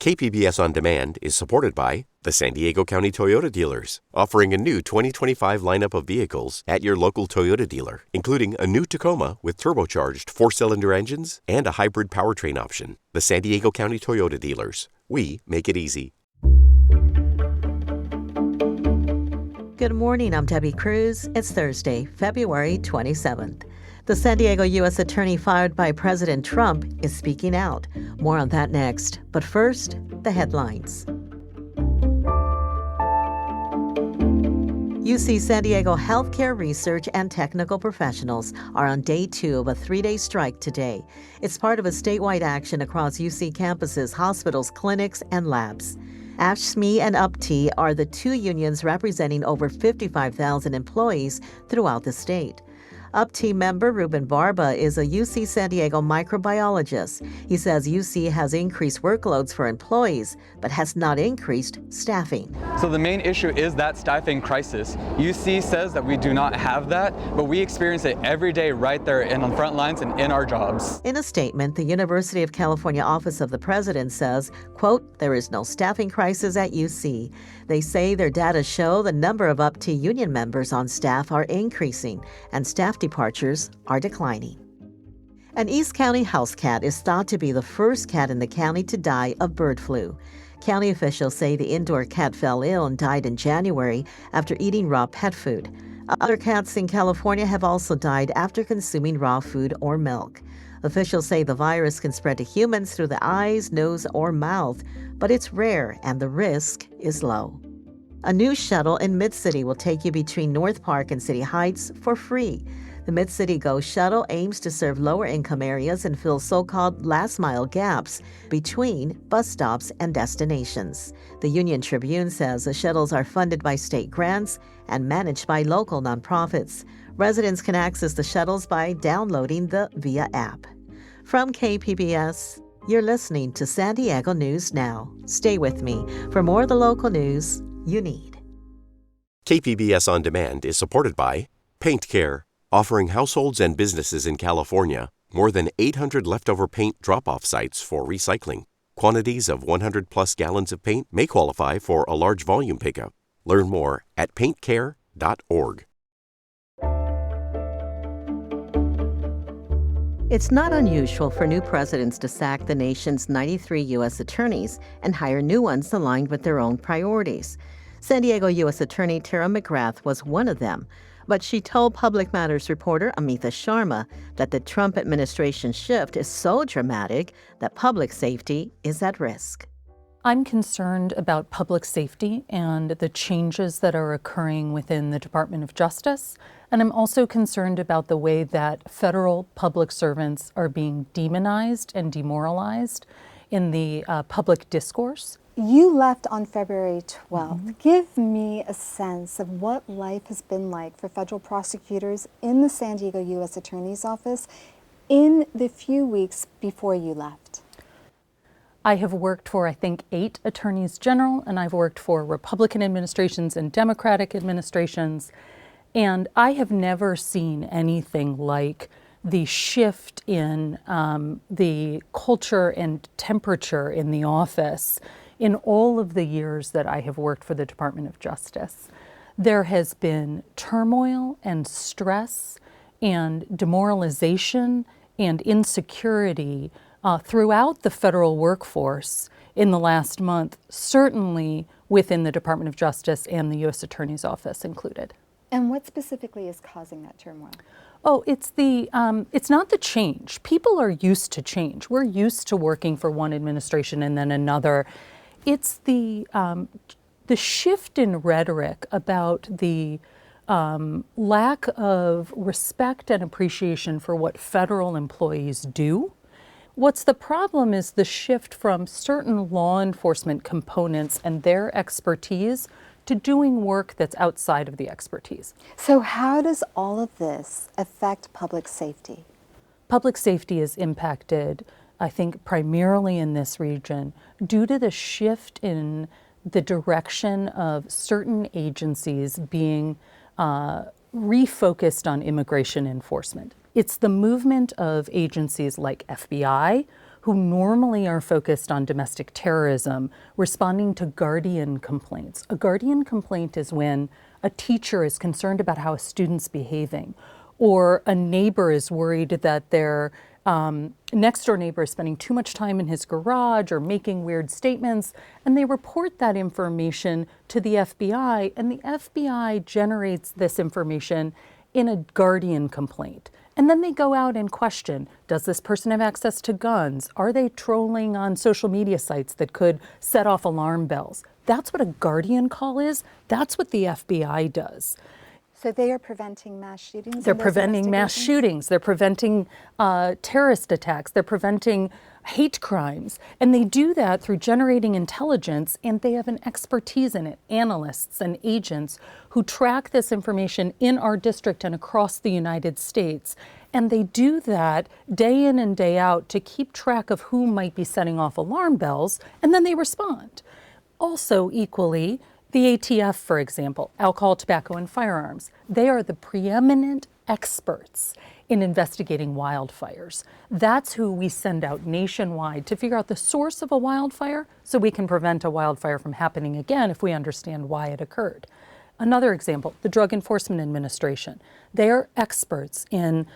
KPBS On Demand is supported by the San Diego County Toyota dealers, offering a new 2025 lineup of vehicles at your local Toyota dealer, including a new Tacoma with turbocharged 4-cylinder engines and a hybrid powertrain option. The San Diego County Toyota dealers. We make it easy. Good morning, I'm Debbie Cruz. It's Thursday, February 27th. The San Diego U.S. attorney fired by President Trump is speaking out. More on that next. But first, the headlines. UC San Diego healthcare research and technical professionals are on day 2 of a 3-day strike today. It's part of a statewide action across UC campuses, hospitals, clinics, and labs. AFSCME and UPT are the two unions representing over 55,000 employees throughout the state. UPT member Ruben Barba is a UC San Diego microbiologist. He says UC has increased workloads for employees, but has not increased staffing. So the main issue is that staffing crisis. UC says that we do not have that, but we experience it every day right there and on front lines and in our jobs. In a statement, the University of California Office of the President says, quote, there is no staffing crisis at UC. They say their data show the number of UPT union members on staff are increasing and staff departures are declining. An East County house cat is thought to be the first cat in the county to die of bird flu. County officials say the indoor cat fell ill and died in January after eating raw pet food. Other cats in California have also died after consuming raw food or milk. Officials say the virus can spread to humans through the eyes, nose, or mouth, but it's rare and the risk is low. A new shuttle in Mid-City will take you between North Park and City Heights for free. The Mid-City Go shuttle aims to serve lower-income areas and fill so-called last-mile gaps between bus stops and destinations. The Union Tribune says the shuttles are funded by state grants and managed by local nonprofits. Residents can access the shuttles by downloading the VIA app. From KPBS, you're listening to San Diego News Now. Stay with me for more of the local news you need. KPBS On Demand is supported by Paint Care, offering households and businesses in California more than 800 leftover paint drop-off sites for recycling. Quantities of 100-plus gallons of paint may qualify for a large volume pickup. Learn more at paintcare.org. It's not unusual for new presidents to sack the nation's 93 U.S. attorneys and hire new ones aligned with their own priorities. San Diego U.S. Attorney Tara McGrath was one of them, but she told Public Matters reporter Amita Sharma that the Trump administration shift is so dramatic that public safety is at risk. I'm concerned about public safety and the changes that are occurring within the Department of Justice. And I'm also concerned about the way that federal public servants are being demonized and demoralized in the public discourse. You left on February 12th. Give me a sense of what life has been like for federal prosecutors in the San Diego U.S. Attorney's Office in the few weeks before you left. I have worked for, I think, 8 attorneys general, and I've worked for Republican administrations and Democratic administrations. And I have never seen anything like the shift in the culture and temperature in the office in all of the years that I have worked for the Department of Justice. There has been turmoil and stress and demoralization and insecurity throughout the federal workforce in the last month, certainly within the Department of Justice and the U.S. Attorney's Office included. And what specifically is causing that turmoil? Oh, it's not the change. People are used to change. We're used to working for one administration and then another. It's the shift in rhetoric about the lack of respect and appreciation for what federal employees do. What's the problem is the shift from certain law enforcement components and their expertise to doing work that's outside of the expertise. So how does all of this affect public safety? Public safety is impacted, I think, primarily in this region due to the shift in the direction of certain agencies being refocused on immigration enforcement. It's the movement of agencies like FBI, who normally are focused on domestic terrorism responding to guardian complaints. A guardian complaint is when a teacher is concerned about how a student's behaving, or a neighbor is worried that their next door neighbor is spending too much time in his garage or making weird statements, and they report that information to the FBI, and the FBI generates this information in a guardian complaint. And then they go out and question, does this person have access to guns? Are they trolling on social media sites that could set off alarm bells? That's what a guardian call is. That's what the FBI does. So they are preventing mass shootings? They're preventing mass shootings. They're preventing terrorist attacks. They're preventing hate crimes. And they do that through generating intelligence, and they have an expertise in it, analysts and agents who track this information in our district and across the United States. And they do that day in and day out to keep track of who might be setting off alarm bells, and then they respond. Also, equally, the ATF, for example, alcohol, tobacco, and firearms, they are the preeminent experts in investigating wildfires. That's who we send out nationwide to figure out the source of a wildfire so we can prevent a wildfire from happening again if we understand why it occurred. Another example, the Drug Enforcement Administration. They are experts in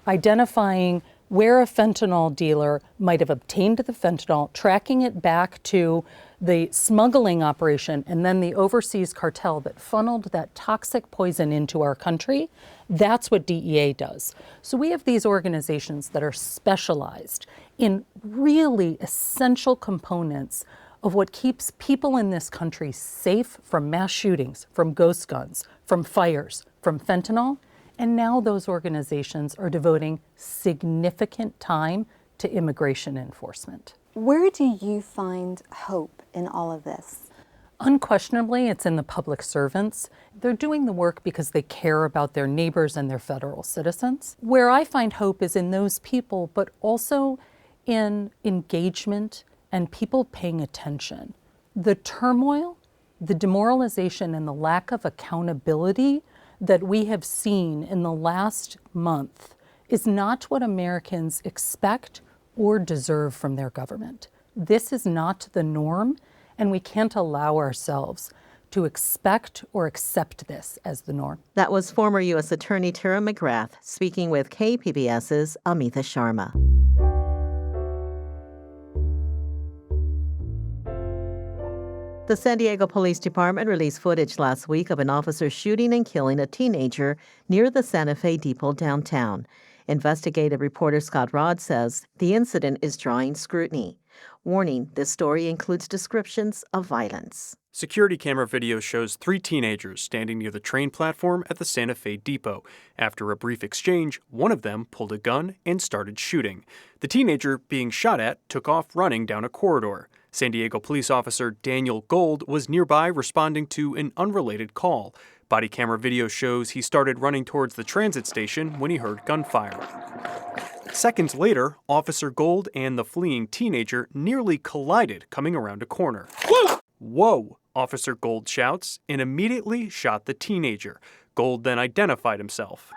identifying where a fentanyl dealer might have obtained the fentanyl, tracking it back to the smuggling operation, and then the overseas cartel that funneled that toxic poison into our country. That's what DEA does. So we have these organizations that are specialized in really essential components of what keeps people in this country safe from mass shootings, from ghost guns, from fires, from fentanyl. And now those organizations are devoting significant time to immigration enforcement. Where do you find hope in all of this? Unquestionably, it's in the public servants. They're doing the work because they care about their neighbors and their federal citizens. Where I find hope is in those people, but also in engagement and people paying attention. The turmoil, the demoralization, and the lack of accountability that we have seen in the last month is not what Americans expect or deserve from their government. This is not the norm, and we can't allow ourselves to expect or accept this as the norm. That was former U.S. Attorney Tara McGrath speaking with KPBS's Amita Sharma. The San Diego Police Department released footage last week of an officer shooting and killing a teenager near the Santa Fe Depot downtown. Investigative reporter Scott Rodd says the incident is drawing scrutiny. Warning, this story includes descriptions of violence. Security camera video shows 3 teenagers standing near the train platform at the Santa Fe Depot. After a brief exchange, one of them pulled a gun and started shooting. The teenager being shot at took off running down a corridor. San Diego police officer Daniel Gold was nearby responding to an unrelated call. Body camera video shows he started running towards the transit station when he heard gunfire. Seconds later, Officer Gold and the fleeing teenager nearly collided coming around a corner. Whoa! Whoa! Officer Gold shouts and immediately shot the teenager. Gold then identified himself.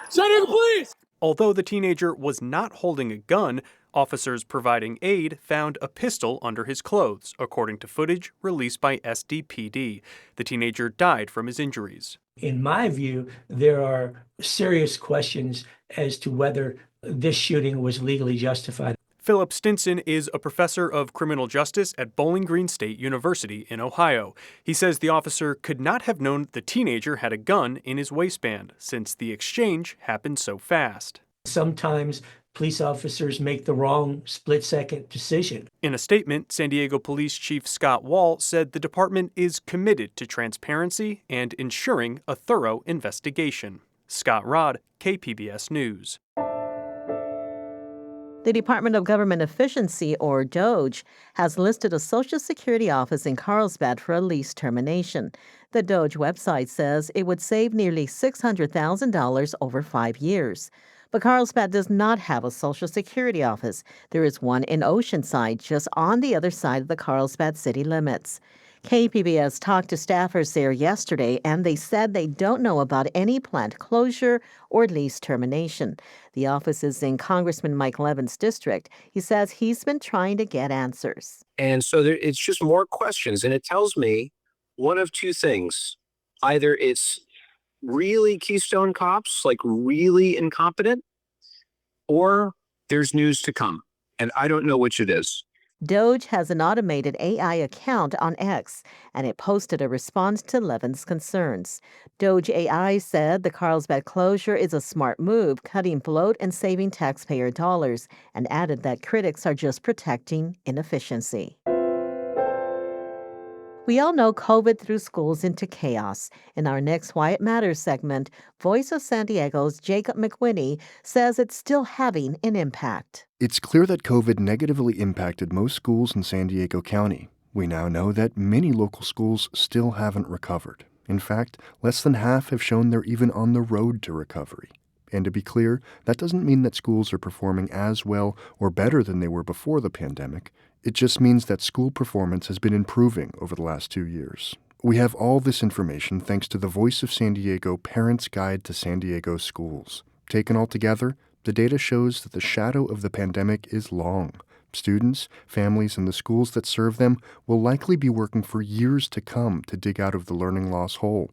San Diego Police! Although the teenager was not holding a gun, officers providing aid found a pistol under his clothes, according to footage released by SDPD. The teenager died from his injuries. In my view, there are serious questions as to whether this shooting was legally justified. Philip Stinson is a professor of criminal justice at Bowling Green State University in Ohio. He says the officer could not have known the teenager had a gun in his waistband, since the exchange happened so fast. Sometimes police officers make the wrong split-second decision. In a statement, San Diego Police Chief Scott Wall said the department is committed to transparency and ensuring a thorough investigation. Scott Rodd, KPBS News. The Department of Government Efficiency, or DOGE, has listed a Social Security office in Carlsbad for a lease termination. The DOGE website says it would save nearly $600,000 over 5 years. But Carlsbad does not have a Social Security office. There is one in Oceanside, just on the other side of the Carlsbad city limits. KPBS talked to staffers there yesterday, and they said they don't know about any plant closure or lease termination. The office is in Congressman Mike Levin's district. He says he's been trying to get answers. And so it's just more questions. And it tells me one of two things. Either it's really Keystone cops, like really incompetent, or there's news to come. And I don't know which it is. DOGE has an automated AI account on X, and it posted a response to Levin's concerns. DOGE AI said the Carlsbad closure is a smart move, cutting bloat and saving taxpayer dollars, and added that critics are just protecting inefficiency. We all know COVID threw schools into chaos. In our next Why It Matters segment, Voice of San Diego's Jacob McWhinney says it's still having an impact. It's clear that COVID negatively impacted most schools in San Diego County. We now know that many local schools still haven't recovered. In fact, less than half have shown they're even on the road to recovery. And to be clear, that doesn't mean that schools are performing as well or better than they were before the pandemic. It just means that school performance has been improving over the last 2 years. We have all this information thanks to the Voice of San Diego Parents' Guide to San Diego Schools. Taken all together, the data shows that the shadow of the pandemic is long. Students, families, and the schools that serve them will likely be working for years to come to dig out of the learning loss hole.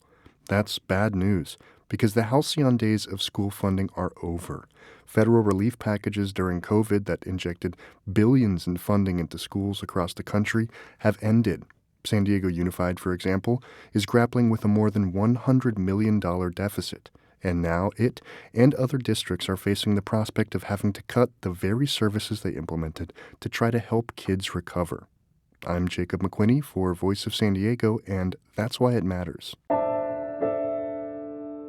That's bad news, because the halcyon days of school funding are over. Federal relief packages during COVID that injected billions in funding into schools across the country have ended. San Diego Unified, for example, is grappling with a more than $100 million deficit. And now it and other districts are facing the prospect of having to cut the very services they implemented to try to help kids recover. I'm Jacob McWhinney for Voice of San Diego, and that's why it matters.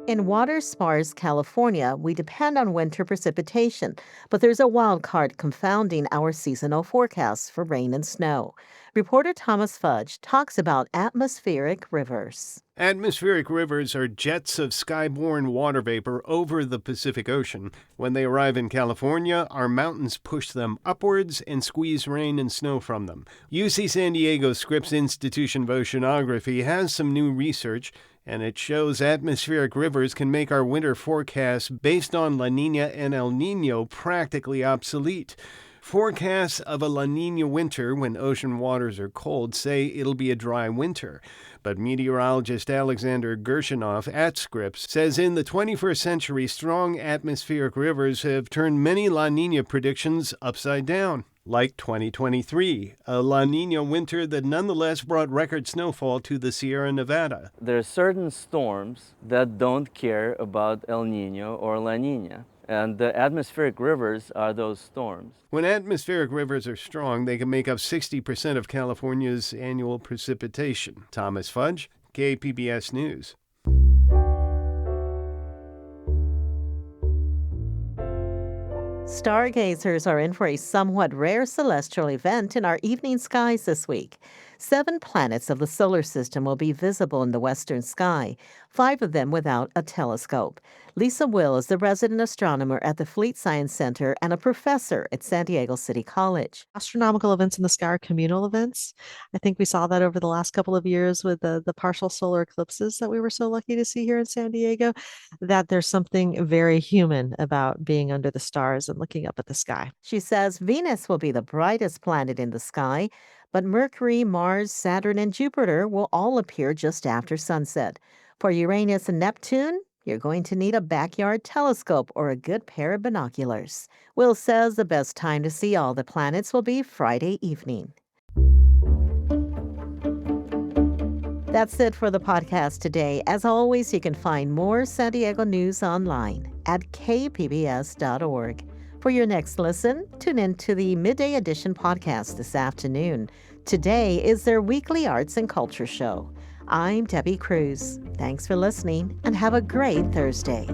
In water-sparse California, we depend on winter precipitation, but there's a wild card confounding our seasonal forecasts for rain and snow. Reporter Thomas Fudge talks about atmospheric rivers. Atmospheric rivers are jets of skyborne water vapor over the Pacific Ocean. When they arrive in California, our mountains push them upwards and squeeze rain and snow from them. UC San Diego Scripps Institution of Oceanography has some new research, and it shows atmospheric rivers can make our winter forecasts based on La Nina and El Nino practically obsolete. Forecasts of a La Nina winter when ocean waters are cold say it'll be a dry winter. But meteorologist Alexander Gershinoff at Scripps says in the 21st century, strong atmospheric rivers have turned many La Nina predictions upside down. Like 2023, a La Nina winter that nonetheless brought record snowfall to the Sierra Nevada. There are certain storms that don't care about El Nino or La Nina, and the atmospheric rivers are those storms. When atmospheric rivers are strong, they can make up 60% of California's annual precipitation. Thomas Fudge, KPBS News. Stargazers are in for a somewhat rare celestial event in our evening skies this week. 7 planets of the solar system will be visible in the western sky, 5 of them without a telescope. Lisa Will is the resident astronomer at the Fleet Science Center and a professor at San Diego City College. Astronomical events in the sky are communal events. I think we saw that over the last couple of years with the partial solar eclipses that we were so lucky to see here in San Diego, that there's something very human about being under the stars and looking up at the sky. She says Venus will be the brightest planet in the sky, but Mercury, Mars, Saturn, and Jupiter will all appear just after sunset. For Uranus and Neptune, you're going to need a backyard telescope or a good pair of binoculars. Will says the best time to see all the planets will be Friday evening. That's it for the podcast today. As always, you can find more San Diego news online at kpbs.org. For your next listen, tune in to the Midday Edition podcast this afternoon. Today is their weekly arts and culture show. I'm Debbie Cruz. Thanks for listening and have a great Thursday.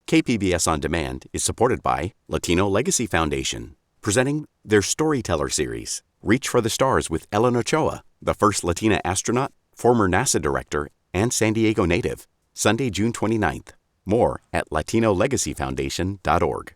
KPBS On Demand is supported by Latino Legacy Foundation, presenting their Storyteller series, Reach for the Stars with Ellen Ochoa, the first Latina astronaut, former NASA director, and San Diego native. Sunday, June 29th. More at LatinoLegacyFoundation.org.